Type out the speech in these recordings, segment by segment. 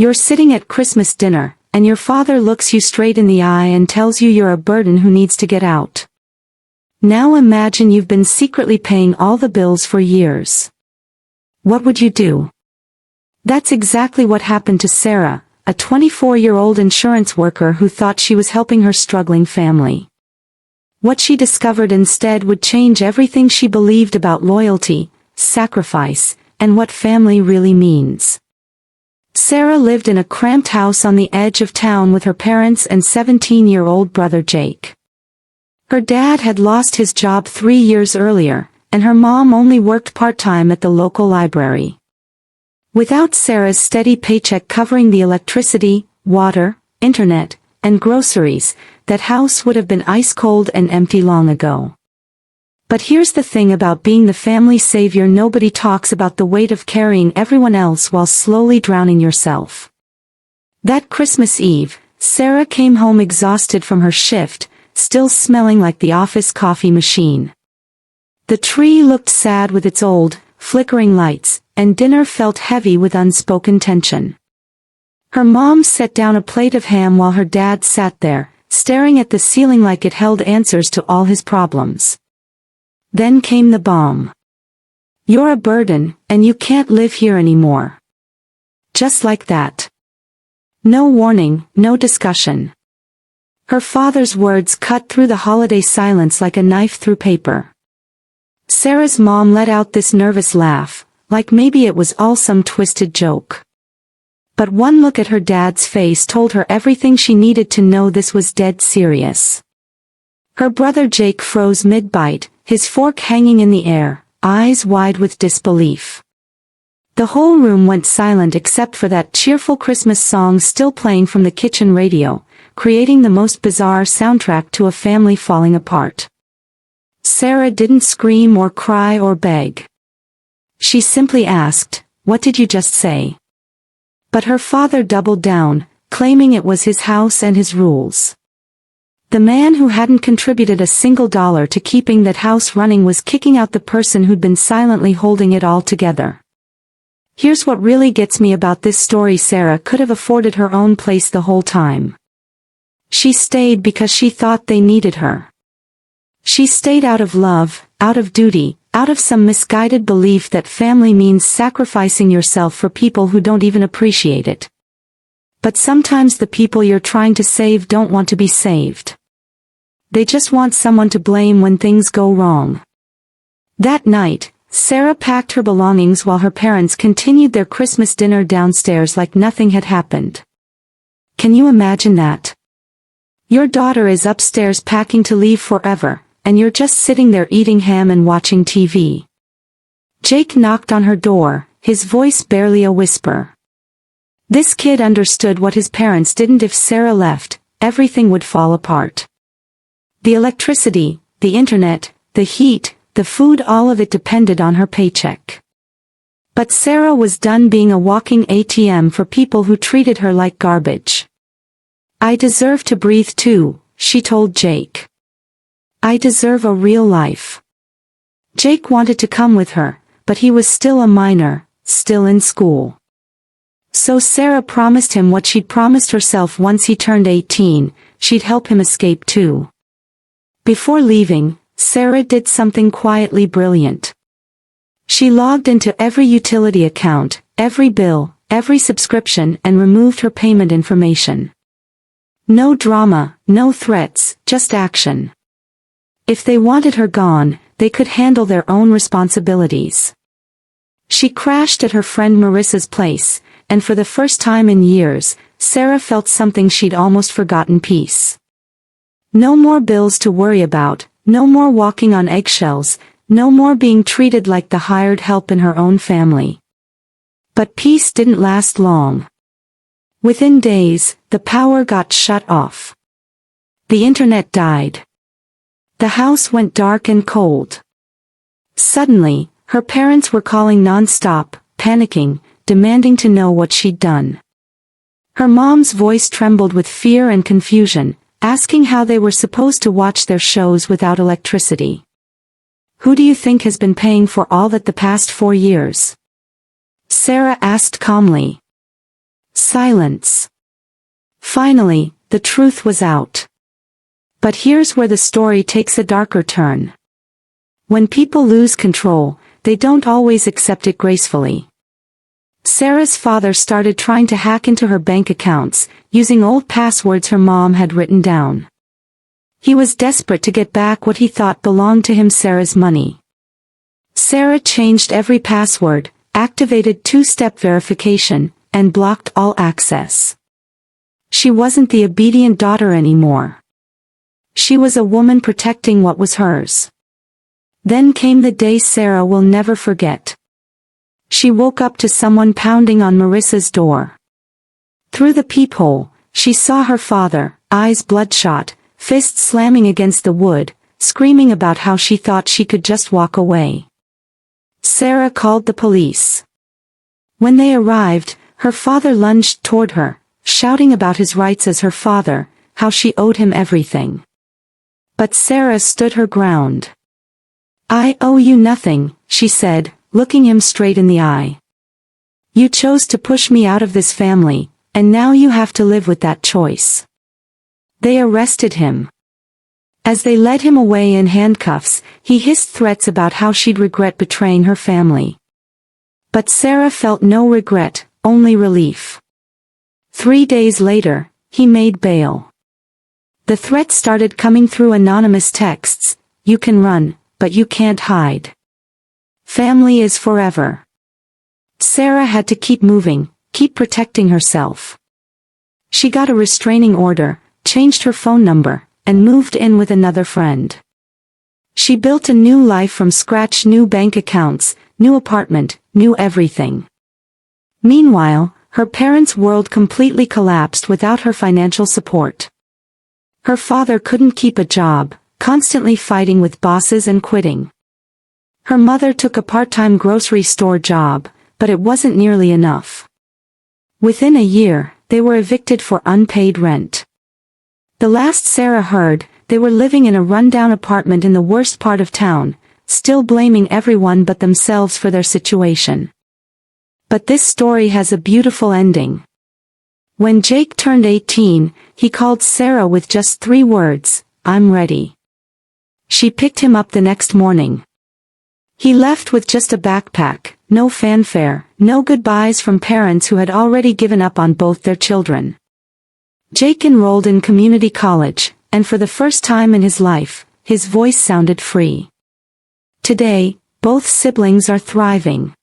You're sitting at Christmas dinner, and your father looks you straight in the eye and tells you you're a burden who needs to get out. Now imagine you've been secretly paying all the bills for years. What would you do? That's exactly what happened to Sarah, a 24-year-old insurance worker who thought she was helping her struggling family. What she discovered instead would change everything she believed about loyalty, sacrifice, and what family really means. Sarah lived in a cramped house on the edge of town with her parents and 17-year-old brother Jake. Her dad had lost his job 3 years earlier, and her mom only worked part-time at the local library. Without Sarah's steady paycheck covering the electricity, water, internet, and groceries, that house would have been ice-cold and empty long ago. But here's the thing about being the family savior: nobody talks about the weight of carrying everyone else while slowly drowning yourself. That Christmas Eve, Sarah came home exhausted from her shift, still smelling like the office coffee machine. The tree looked sad with its old, flickering lights, and dinner felt heavy with unspoken tension. Her mom set down a plate of ham while her dad sat there, staring at the ceiling like it held answers to all his problems. Then came the bomb. "You're a burden, and you can't live here anymore." Just like that. No warning, no discussion. Her father's words cut through the holiday silence like a knife through paper. Sarah's mom let out this nervous laugh, like maybe it was all some twisted joke. But one look at her dad's face told her everything she needed to know: this was dead serious. Her brother Jake froze mid-bite, his fork hanging in the air, eyes wide with disbelief. The whole room went silent except for that cheerful Christmas song still playing from the kitchen radio, creating the most bizarre soundtrack to a family falling apart. Sarah didn't scream or cry or beg. She simply asked, "What did you just say?" But her father doubled down, claiming it was his house and his rules. The man who hadn't contributed a single dollar to keeping that house running was kicking out the person who'd been silently holding it all together. Here's what really gets me about this story: Sarah could have afforded her own place the whole time. She stayed because she thought they needed her. She stayed out of love, out of duty, out of some misguided belief that family means sacrificing yourself for people who don't even appreciate it. But sometimes the people you're trying to save don't want to be saved. They just want someone to blame when things go wrong. That night, Sarah packed her belongings while her parents continued their Christmas dinner downstairs like nothing had happened. Can you imagine that? Your daughter is upstairs packing to leave forever, and you're just sitting there eating ham and watching TV. Jake knocked on her door, his voice barely a whisper. This kid understood what his parents didn't: if Sarah left, everything would fall apart. The electricity, the internet, the heat, the food, all of it depended on her paycheck. But Sarah was done being a walking ATM for people who treated her like garbage. "I deserve to breathe too," she told Jake. "I deserve a real life." Jake wanted to come with her, but he was still a minor, still in school. So Sarah promised him what she'd promised herself: once he turned 18, she'd help him escape too. Before leaving, Sarah did something quietly brilliant. She logged into every utility account, every bill, every subscription, and removed her payment information. No drama, no threats, just action. If they wanted her gone, they could handle their own responsibilities. She crashed at her friend Marissa's place, and for the first time in years, Sarah felt something she'd almost forgotten: peace. No more bills to worry about, no more walking on eggshells, no more being treated like the hired help in her own family. But peace didn't last long. Within days, the power got shut off. The internet died. The house went dark and cold. Suddenly, her parents were calling non-stop, panicking, demanding to know what she'd done. Her mom's voice trembled with fear and confusion, asking how they were supposed to watch their shows without electricity. "Who do you think has been paying for all that the past 4 years?" Sarah asked calmly. Silence. Finally, the truth was out. But here's where the story takes a darker turn. When people lose control, they don't always accept it gracefully. Sarah's father started trying to hack into her bank accounts, using old passwords her mom had written down. He was desperate to get back what he thought belonged to him, Sarah's money. Sarah changed every password, activated two-step verification, and blocked all access. She wasn't the obedient daughter anymore. She was a woman protecting what was hers. Then came the day Sarah will never forget. She woke up to someone pounding on Marissa's door. Through the peephole, she saw her father, eyes bloodshot, fists slamming against the wood, screaming about how she thought she could just walk away. Sarah called the police. When they arrived, her father lunged toward her, shouting about his rights as her father, how she owed him everything. But Sarah stood her ground. "I owe you nothing," she said, looking him straight in the eye. "You chose to push me out of this family, and now you have to live with that choice." They arrested him. As they led him away in handcuffs, he hissed threats about how she'd regret betraying her family. But Sarah felt no regret, only relief. 3 days later, he made bail. The threats started coming through anonymous texts: "You can run, but you can't hide. Family is forever." Sarah had to keep moving, keep protecting herself. She got a restraining order, changed her phone number, and moved in with another friend. She built a new life from scratch: new bank accounts, new apartment, new everything. Meanwhile, her parents' world completely collapsed without her financial support. Her father couldn't keep a job, constantly fighting with bosses and quitting. Her mother took a part-time grocery store job, but it wasn't nearly enough. Within a year, they were evicted for unpaid rent. The last Sarah heard, they were living in a rundown apartment in the worst part of town, still blaming everyone but themselves for their situation. But this story has a beautiful ending. When Jake turned 18, he called Sarah with just 3 words: "I'm ready." She picked him up the next morning. He left with just a backpack, no fanfare, no goodbyes from parents who had already given up on both their children. Jake enrolled in community college, and for the first time in his life, his voice sounded free. Today, both siblings are thriving.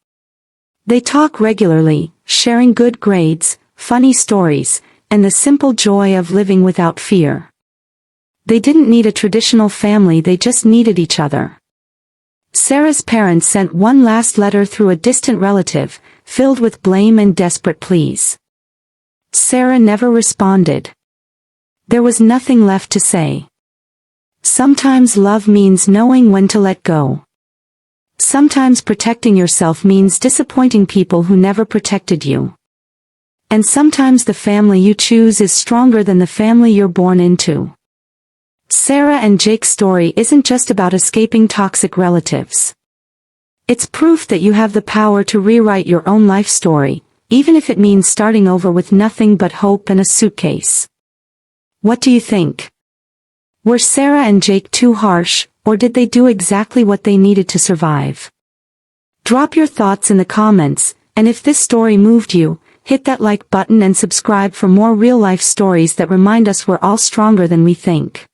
They talk regularly, sharing good grades, funny stories, and the simple joy of living without fear. They didn't need a traditional family, they just needed each other. Sarah's parents sent one last letter through a distant relative, filled with blame and desperate pleas. Sarah never responded. There was nothing left to say. Sometimes love means knowing when to let go. Sometimes protecting yourself means disappointing people who never protected you. And sometimes the family you choose is stronger than the family you're born into. Sarah and Jake's story isn't just about escaping toxic relatives. It's proof that you have the power to rewrite your own life story, even if it means starting over with nothing but hope and a suitcase. What do you think? Were Sarah and Jake too harsh, or did they do exactly what they needed to survive? Drop your thoughts in the comments, and if this story moved you, hit that like button and subscribe for more real-life stories that remind us we're all stronger than we think.